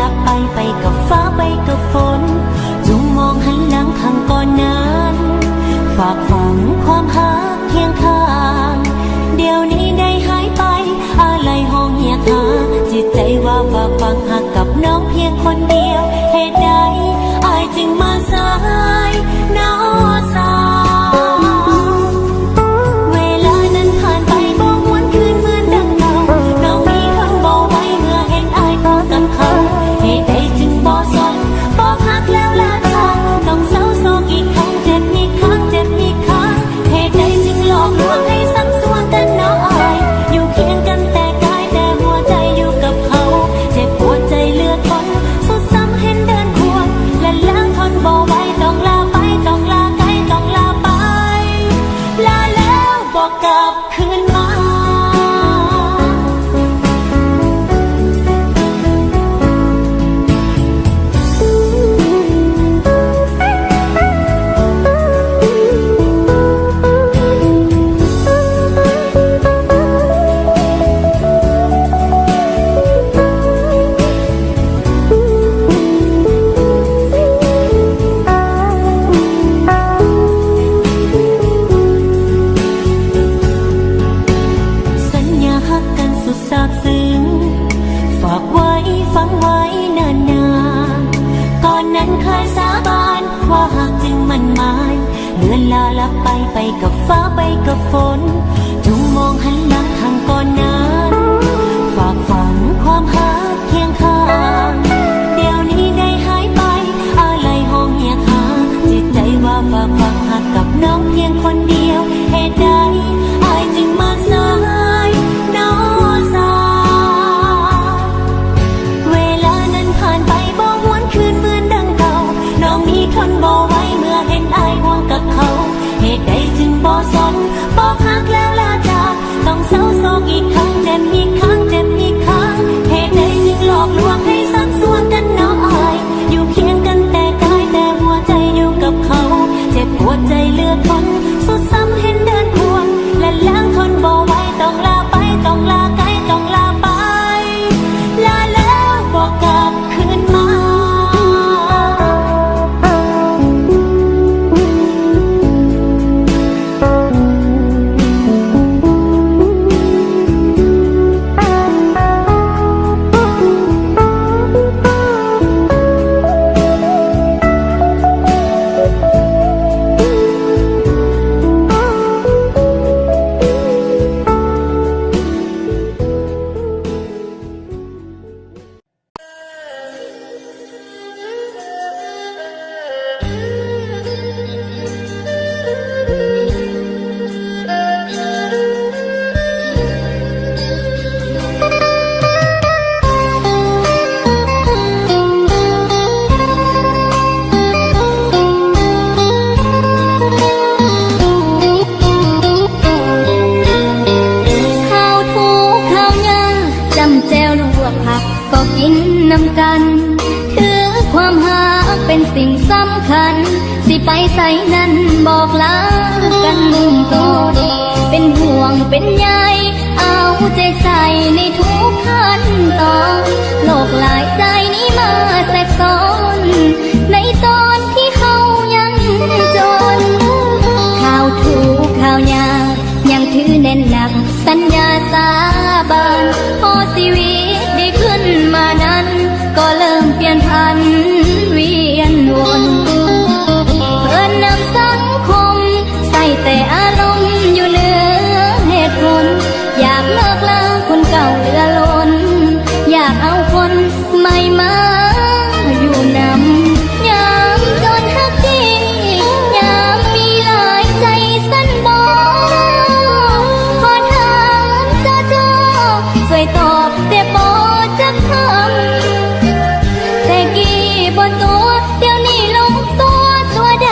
ลับไปกับฟ้าไปกับฝนจงมองหันหลังข้างก่อนนั้นฝากฝังความหาเคียงข้างเดี๋ยวนี้ได้หายไปอะไรห้องเหียหาจิตใจว่าฝากฝังหักกับน้องเพียงคนเดียวเหตุใดอายจึงมาสายน้องสาวเวลานั้นผ่านไปบอกวนคืนเหมือนดังเก่าน้องมีคำบอกไว้เมื่อเห็นอายพอกับเขาเหตุใดจึงบ่สนบอกหักแล้วลาจากต้องเศร้าโศกอีกครั้งเจ็บอีกครั้งเจ็บอีกครั้งเหตุใดจึงหลอกลวงให้ซ้ำซ้อนกันน้องอายอยู่เคียงกันแต่กายแต่หัวใจอยู่กับเขาเจ็บปวดใจเลือดทนสุดซ้ำเห็นเดินควงและล้างทนบ่ไหวต้องลาไปต้องลาไกลต้องลาไปลาแล้วบอกกลับคืนมาฝากไว้ฟังไว้นานๆก่อนนั้นเคยสาบานว่าหากจึงมั่นหมายเลื่อนลาลับไปกับฟ้าไปกับฝนจงมองหันหลังข้างก่อนนั้นฝากฝังความหาเคียงข้างเดี๋ยวนี้ได้หายไปอะไรห้องเหียหาจิตใจว่าฝากฝังหักกับน้องเพียงคนเดียวเหตุใดอายจึงมาสายน้องสาวทนบ่ไหวเมื่อเห็นอายห่วงกับเขาเหตุใดจึงบ่สนบอกหักแล้วลาจากต้องเศร้าโศกอีกครั้งเจ็บอีกครั้งเจ็บอีกครั้งเหตุใดจึงหลอกลวงให้ซ้ำซ้อนกันน้องอายอยู่เคียงกันแต่กายแต่หัวใจอยู่กับเขาเจ็บปวดใจเลือดทนสุดซ้ำเห็นเดินควงและล้างทนบ่ไหวต้องลาไปต้องลาไกลต้องลาไปลาแล้วบอกกลับคืนมาสิไปใส่นั้นบอกลากันก่อนเป็นห่วงเป็นใยเอาใจใส่ในทุกขั้นตอนโลกหลายใจนี้มาแทรกซ้อนในตอนที่เขายังจนข่าวถูกข่าวยากยังถือแน่นหนักสัญญาสาบานพอชีวิตได้ขึ้นมานั้นก็เริ่มเปลี่ยนพันเวียนวนเพื่อนนำสังคมใส่แต่อารมณ์อยู่เหนือเหตุผลอยากเลิกลาคนเก่าเหลือล้นอยากเอาคนใหม่มาอยู่นำยามจนหักที่ยามมีหลายใจสั้นบอกขอถามเจ้าช่วยตอบแต่บอกจะทำแต่กี่บนตัวเดี๋ยวนี้ลงตัวใด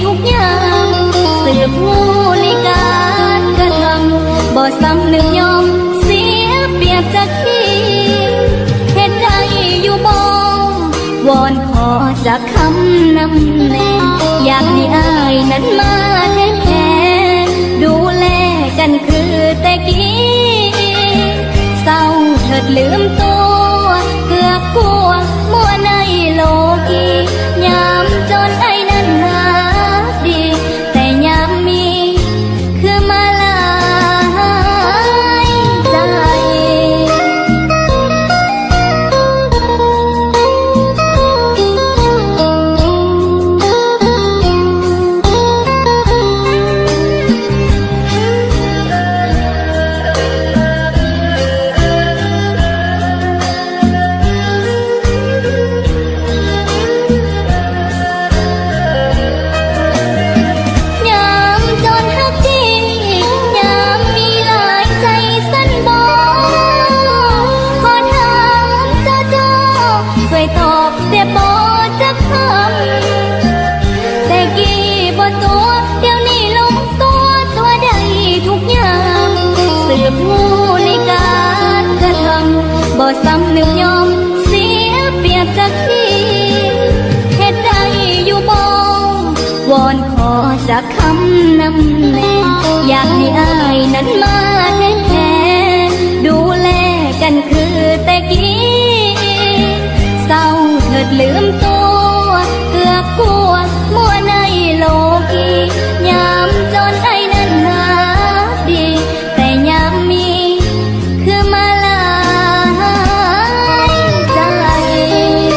ทุกอย่างสืบผู้ลิการกระทำบ่ซ้ำหนึ่งยอมเสียเปรียบจากที่เห็นได้อยู่บ่วอนขอจากคำนำแน่อยากให้อายนั้นมาแท้ดูแลกันคือแต่กี้เศร้าเถิดลืมตัวเกือบกลัว ยตอบแต่บ่จะคำแต่กี่บ่ตัวเดี๋ยวนี้ลงตัวได้ทุกอย่างสืบงูในการกระทำบ่ซ้ำนึกยอมเสียเปรียบจากที่เฮ็ดได้อยู่บ่วอนขอจากคำนำแน่อยากให้อายนั้นมาแท้ดูแลกันคือแต่กี้เศร้าเถิดลืมตัวเกือบกลัวมัวในโลกียามจนไอ้นั้นหาดีแต่ยามมีคือมาลายใจ เ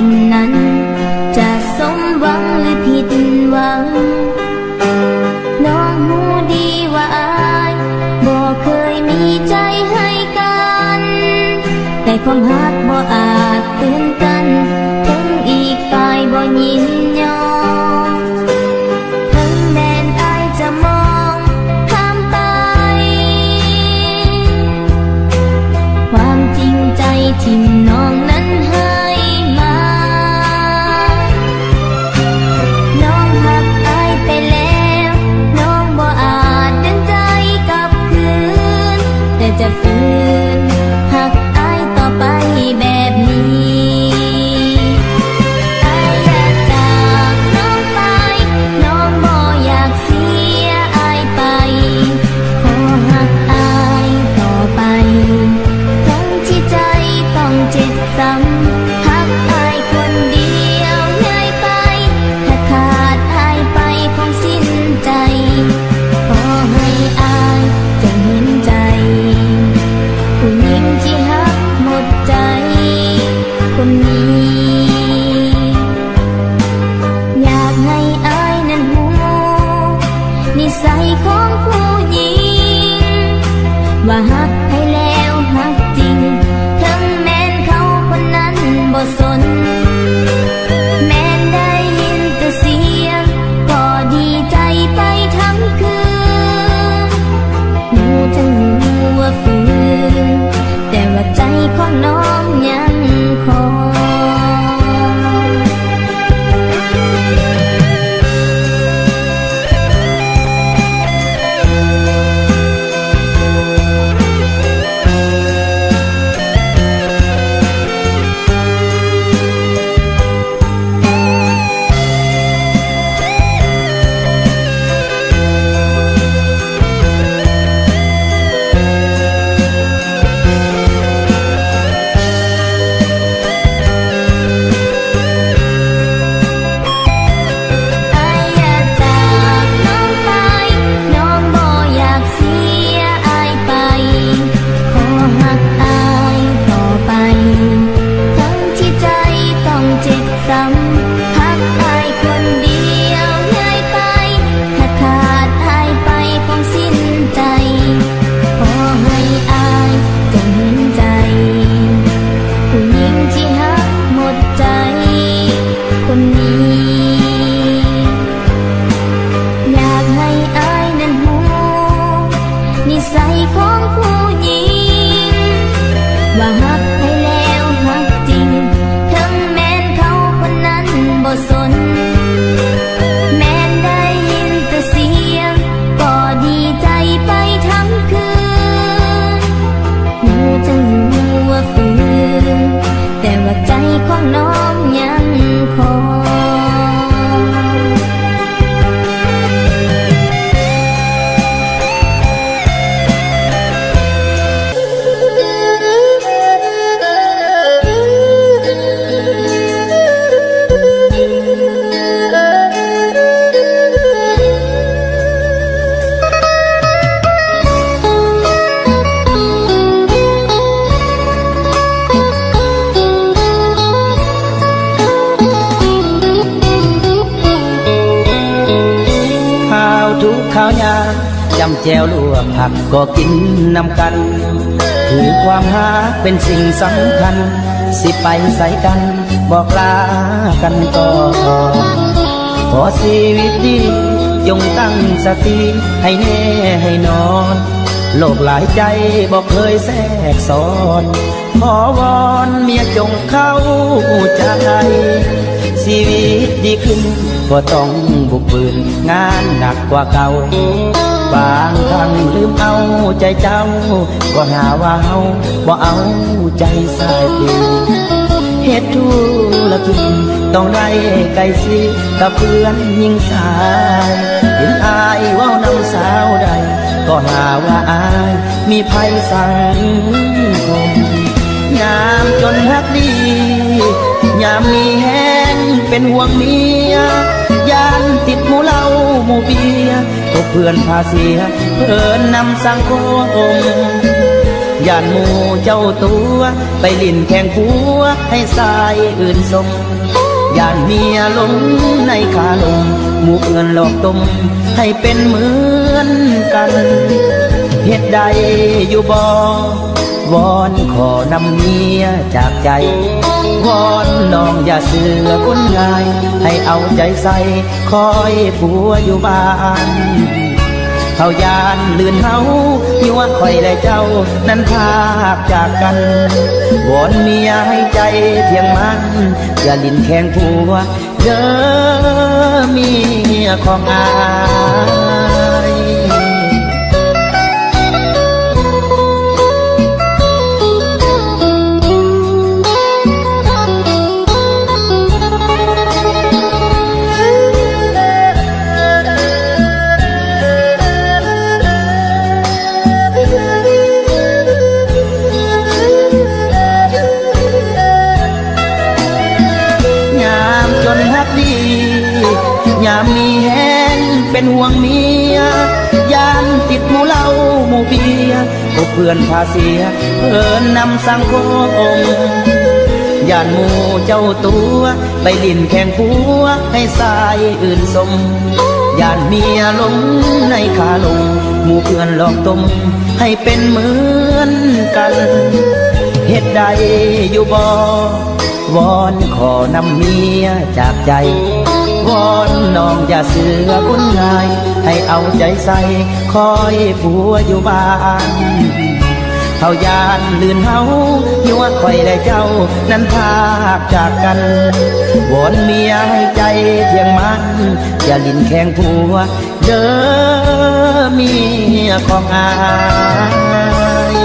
คนนั้นจะสมหวังหรือผิดหวังน้องหูดีว่าอายบ่เคยมีใจให้กันแต่ความฮักบ่อาจตื่นกันถึงอีกฝ่ายบ่ยินยอมถึงแม้นอายจะมองข้ามไปความจริงใจที่น้องนั้นให้มาน้องหักอายไปแล้วน้องบ่อาจดึงใจกลับคืนแต่จะฝืนหักอายต่อไปแบบนี้อายอยากจากน้องไปน้องบ่อยากเสียอายไปขอหักอายต่อไปทั้งที่ใจต้องเจ็บซ้ำหักอายคนเดียวง่ายไปถ้าขาดอายไปคงสิ้นใจขอให้อายจงเห็นใจผู้หญิงที่หักหมดใจคนนี้อยากให้อายนั้นหูนิสัยของผู้หญิงว่าหักให้แล้วหักจริงถึงแม้นเขาคนนั้นบ่สนแม้นได้ยินแต่เสียงก็ดีใจไปทั้งคืนหูทั้งหูว่าฝืนแต่ว่าใจของน้องยังคอยข้าวยาจำแจวลวกผักก็กินนำกันคือความหาเป็นสิ่งสำคัญสิไปใส่กันบอกลากันก่อนขอชีวิตดีจงตั้งสติให้แน่ให้นอนโลกหลายใจบอกเคยแทรกซ้อนขอวอนเมียจงเข้าใจชีวิตดีขึ้นก็ต้องบุกบืนงานหนักกว่าเก่าบางครั้งลืมเอาใจเจ้าก็หาว่าเฮาบ่เอาใจใส่เฮ็ดธุรกิจต้องได้ไกลสิกับเพื่อนยิงสายเห็นอายว่านำสาวใดก็หาว่าอายมีภัยสังคมยามจนฮักดียามมีแห้งเป็นห่วงเมียยานติดหมู่เหล้าหมู่เบียร์พวกเพื่อนพาเสียเพิ่นนำสังคม ย่านหมู่เจ้าตัวไปลิ่นแข่งผัวให้สายอื่นสมย่านเมียหลงในขาลมหมู่เงินหลอกต้มให้เป็นเหมือนกันเหตุใดอยู่บ่วอนขอนำเมียจากใจวอนน้องอย่าเสือคนง่ายให้เอาใจใส่คอยผัวอยู่บ้านเขายานลื่นเฮายั่วคอยและเจ้านั้นพากจากกันวอนเมียให้ใจเพียงมันอย่าลิ้นแข็งผัวเด้อเมียของอายยามมีแห้งเป็นห่วงเมียยามติดหมู่เหล้าหมู่เบียร์ก็เพื่อนพาเสียเพิ่นนำสังคมย่านหมู่เจ้าตัวไปลิ่นแข่งผัวให้สายอื่นสมย่านเมียหลงในขาลงหมู่เพื่อนหลอกต้มให้เป็นเหมือนกันเหตุใดอยู่บ่วอนขอนำเมียจากใจวอนน้องอย่าเสือคนง่ายให้เอาใจใส่คอยผัวอยู่บ้านเขายานลื่นเฮายั่วคอยและเจ้านั้นพากจากกันวอนเมียให้ใจเที่ยงมันอย่าลิ้นแข็งผัวเด้อเมียของอาย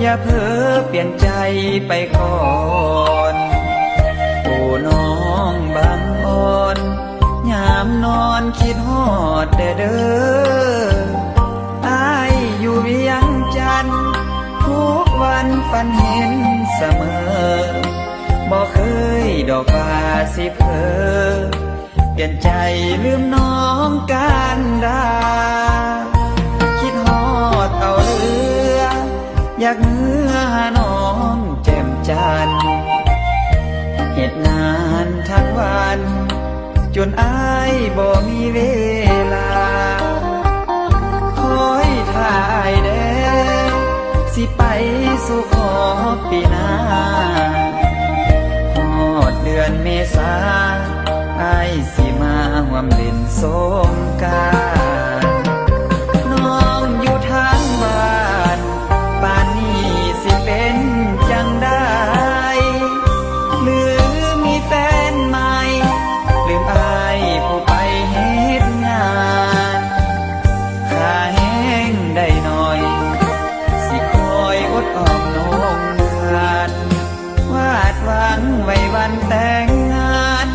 อย่าเพ้อเปลี่ยนใจไปก่อนโอ้น้องบางอ่อนยามนอนคิดฮอดเด้ออ้ายอยู่เวียงจันทน์ทุกวันฝันเห็นเสมอบ่เคยดอกว่าสิเพ้อเปลี่ยนใจลืมน้องกันดาคิดฮอดเอาเรืออยากเมื่อหาน้องแจ่มจันทร์เหตุงานทั้งวันจนอายบ่มีเวลาคอยถ่ายแดสิไปสู่ขอปีหน้าฮอดเดือนเมษาอายสิมาร่วมเล่นสงกรานต์น้องอยู่ทางบ้านป่านนี้สิเป็นจังได้หรือมีแฟนใหม่ลืมอายผู้ไปเฮ็ดงานค่าแห้งได้หน่อยสิคอยอดออมน้องขาดวาดหวังไว้วันแต่งงาน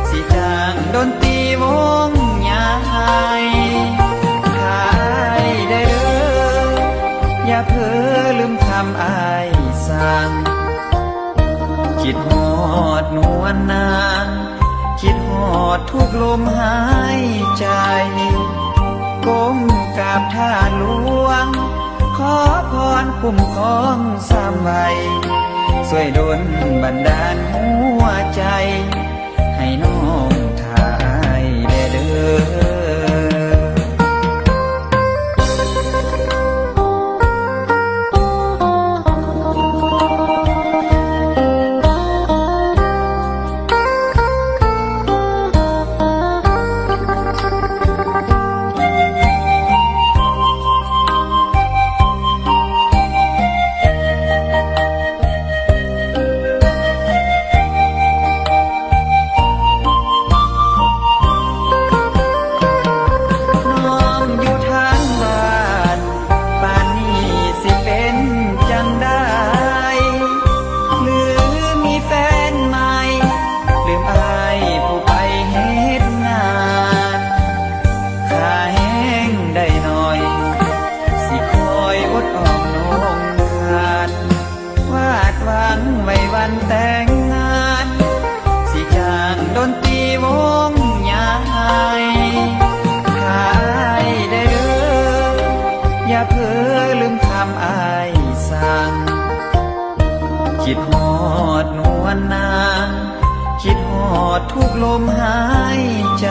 สิจ้างดนตรีวงใหญ่ถ้าอายได้เด้ออย่าเพ้อลืมคำอายสั่งคิดฮอดนวลนางคิดฮอดทุกลมหายใจก้มกราบท่าหลวงขอพรคุ้มครองสามไว้ช่วยดลบันดาลหัวใจให้น้องถ่ายเด้อ วันแต่งงานสิจ้างดนตรีวงใหญ่ขายได้เด้ออย่าเพ้อลืมคำอ้ายสั่งคิดฮอดนวลนางคิดฮอดทุกลมหายใจ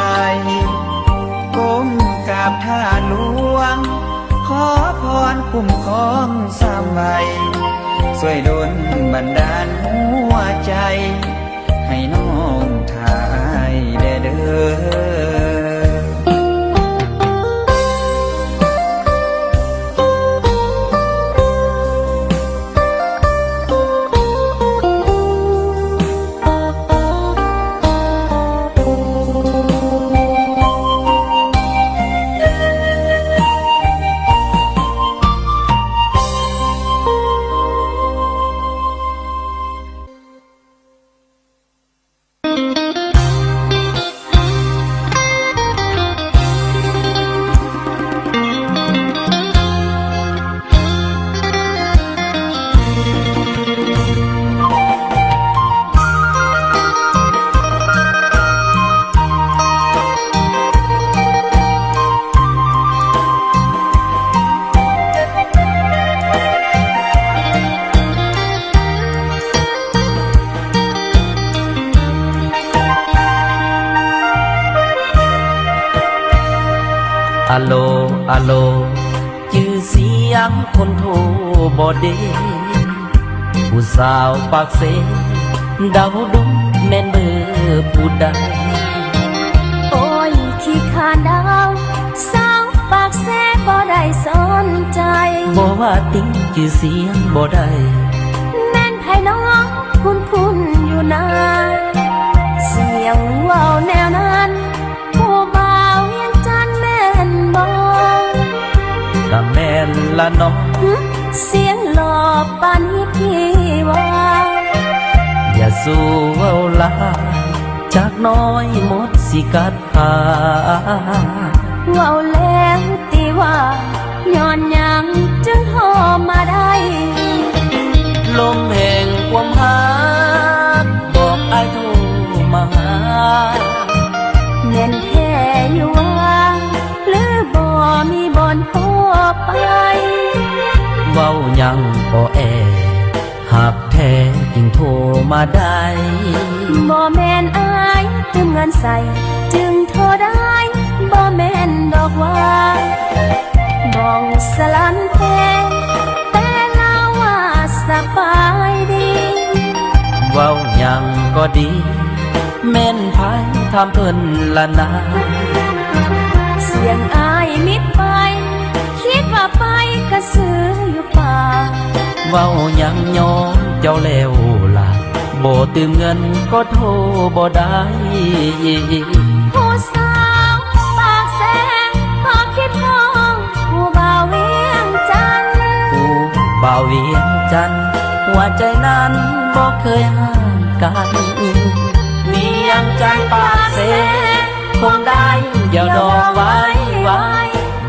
ก้มกราบท่าหลวงขอพรคุ้มครองสามใบช่วยดลบันดาลหัวใจให้น้องทายได้เด้อะโลอะโลจื่อเสียงคนโทรบ่เด้ผู้สาวปากเสเดาดุแม่นเบอร์ผู้ใด โอ้ยขี้ขานดาวสาวปากแซ่บ่ได้สนใจบ่ว่าติงจื่อเสียงบ่ได้ แม่นไผน้องคุ้นอยู่นะเสียงเว้าแนวนั้นผู้บ่าวเวียงจันทน์แม่นบ่ ก็แม่นละน้อง เสียงหล่อปานนี้พี่ว่าอย่าสู้เว้าลายจากน้อยหมดสิกัดขา เว้าแล้วติว่าย้อนหยังจึงโทรมาได้ ลมแห่งความหักบอกอ้ายโทรมาหาแม่นแท้อยู่ว่าหรือบ่มีบ่อนโทรไปเว้ายังบ่แอหากแท้จึงโทรมาได้บ่แม่นอายยืมเงินใส่จึงโทรได้บ่แม่นดอกว่าบ้องสลันเพแต่ลาว่าสบายดีเว้ายังก็ดีแม่นไผทำเพิ่นละนาเสียงอายมิดไปคิดว่าไปกระสืออยู่ป่าเว้ายังยอมเจ้าแล้วล่ะบ่ตืมเงินก็โทรบ่ได้ผู้สาวปากแสงขอคิดน้องผู้บ่าวเวียงจันทน์ผู้บ่าวเวียงจันทน์หัวใจนั้นบ่เคยห่างกันเวียงจันทน์ปากแสงคงได้อย่าดอกไว้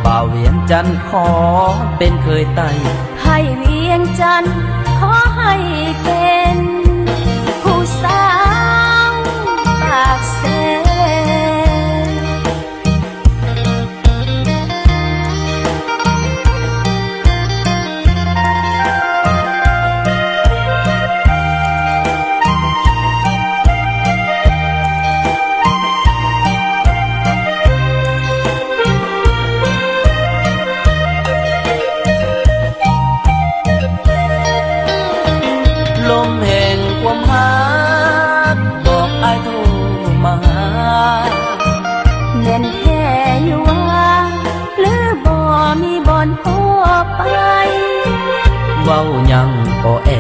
บ่าวเวียงจันทน์ขอเป็นเคยไต่ให้เวียงจันทน์ขอให้เป็นผู้สาวปากแสลมแห่งความหักบอกอ้ายโทรมาหาแม่นแท้อยู่ว่าหรือบ่มีบ่อนโทรไปเว้ายังก็แอ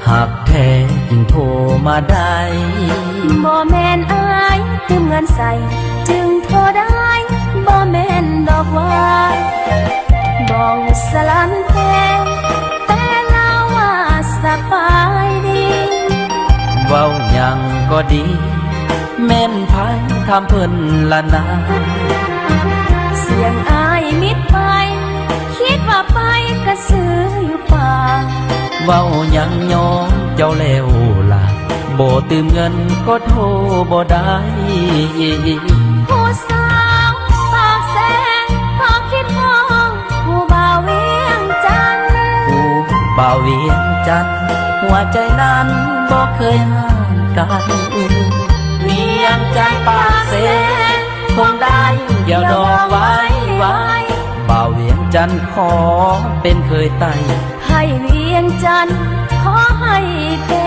หากแท้จึงโทรมาได้บ่แม่นอายยืมเงินใส่จึงโทรได้บ่แม่นดอกว่าบ้องสลันเพแต่ลาว่าสบายดีเว้ายังก็ดีแม่นไผทำเพิ่นละนาเสียงอายมิดไปคิดว่าไปกระสืออยู่ป่าเว้ายังยอม เจ้าแล้วล่ะบ่ตืมเงินก็โทรบ่ได้ ผู้สาวปากแสงพอคิดมองผู้บ่าวเวียงจันทน์ ผู้บ่าวเวียงจันทน์หัวใจนั้นบ่เคยห่างกันเวียงจันทน์ปากเสงคงได้เดี๋ยวดอกไว้บ่าวเวียงจันทน์ขอเป็นเคยไต่ ให้เวียงจันทน์ขอให้เป็น